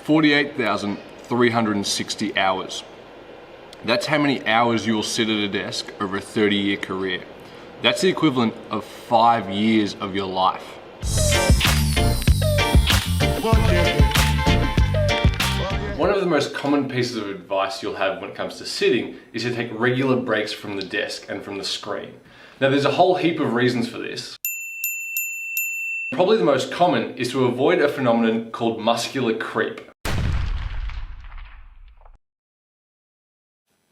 48,360 hours. That's how many hours you will sit at a desk over a 30-year career. That's the equivalent of 5 years of your life. One of the most common pieces of advice you'll have when it comes to sitting is to take regular breaks from the desk and from the screen. Now there's a whole heap of reasons for this. Probably the most common is to avoid a phenomenon called muscular creep.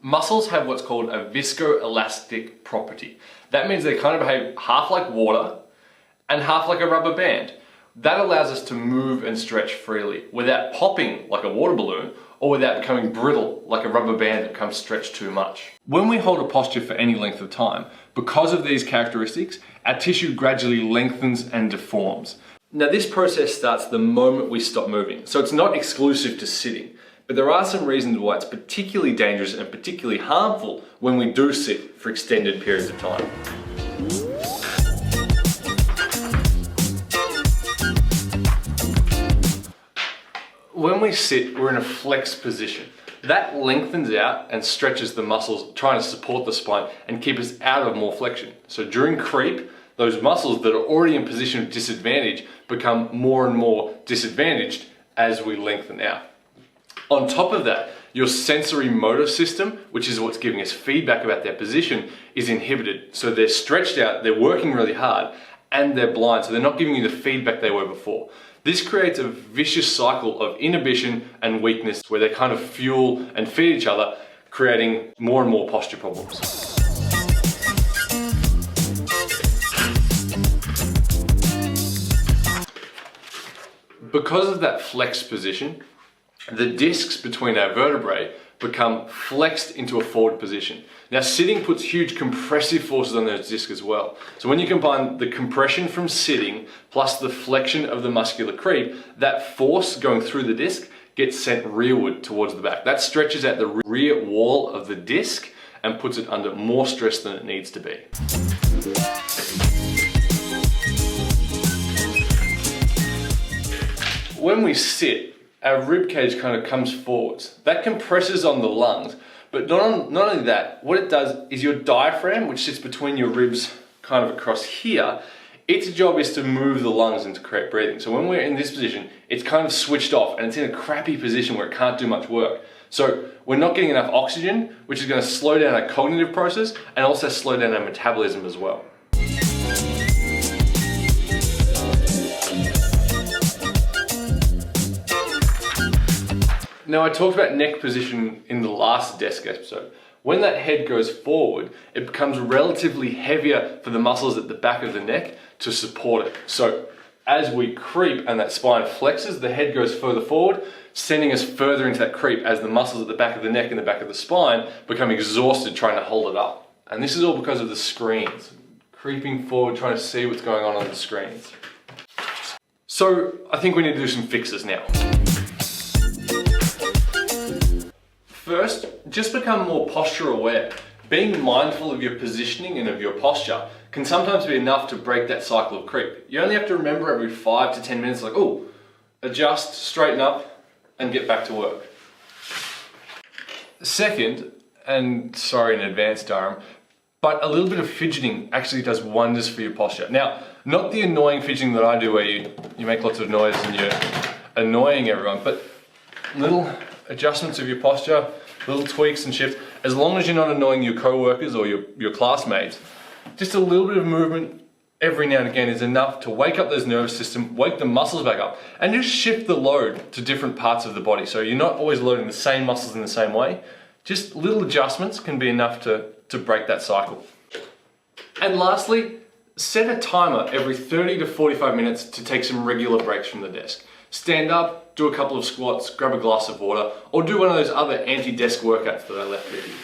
Muscles have what's called a viscoelastic property. That means they kind of behave half like water and half like a rubber band. That allows us to move and stretch freely without popping like a water balloon or without becoming brittle like a rubber band that becomes stretched too much. When we hold a posture for any length of time, because of these characteristics, our tissue gradually lengthens and deforms. Now this process starts the moment we stop moving, so it's not exclusive to sitting. But there are some reasons why it's particularly dangerous and particularly harmful when we do sit for extended periods of time. When we sit, we're in a flexed position. That lengthens out and stretches the muscles trying to support the spine and keep us out of more flexion. So during creep, those muscles that are already in position of disadvantage become more and more disadvantaged as we lengthen out. On top of that, your sensory motor system, which is what's giving us feedback about their position, is inhibited. So they're stretched out, they're working really hard, and they're blind, so they're not giving you the feedback they were before. This creates a vicious cycle of inhibition and weakness where they kind of fuel and feed each other, creating more and more posture problems. Because of that flexed position, the discs between our vertebrae become flexed into a forward position. Now sitting puts huge compressive forces on those discs as well. So when you combine the compression from sitting plus the flexion of the muscular creep, that force going through the disc gets sent rearward towards the back. That stretches out the rear wall of the disc and puts it under more stress than it needs to be. When we sit, our rib cage kind of comes forwards. That compresses on the lungs, but not only that, what it does is your diaphragm, which sits between your ribs kind of across here, its job is to move the lungs and to create breathing. So when we're in this position, it's kind of switched off and it's in a crappy position where it can't do much work. So we're not getting enough oxygen, which is going to slow down our cognitive process and also slow down our metabolism as well. Now I talked about neck position in the last desk episode. When that head goes forward, it becomes relatively heavier for the muscles at the back of the neck to support it. So as we creep and that spine flexes, the head goes further forward, sending us further into that creep as the muscles at the back of the neck and the back of the spine become exhausted trying to hold it up. And this is all because of the screens. Creeping forward, trying to see what's going on the screens. So I think we need to do some fixes now. First, just become more posture aware. Being mindful of your positioning and of your posture can sometimes be enough to break that cycle of creep. You only have to remember every 5 to 10 minutes, like, oh, adjust, straighten up, and get back to work. Second, and sorry in advance, Diaphragm, but a little bit of fidgeting actually does wonders for your posture. Now, not the annoying fidgeting that I do where you make lots of noise and you're annoying everyone, but little adjustments of your posture, little tweaks and shifts, as long as you're not annoying your co-workers or your classmates, just a little bit of movement every now and again is enough to wake up those nervous system, wake the muscles back up, and just shift the load to different parts of the body. So you're not always loading the same muscles in the same way. Just little adjustments can be enough to break that cycle. And lastly, set a timer every 30 to 45 minutes to take some regular breaks from the desk. Stand up, do a couple of squats, grab a glass of water, or do one of those other anti-desk workouts that I left with you.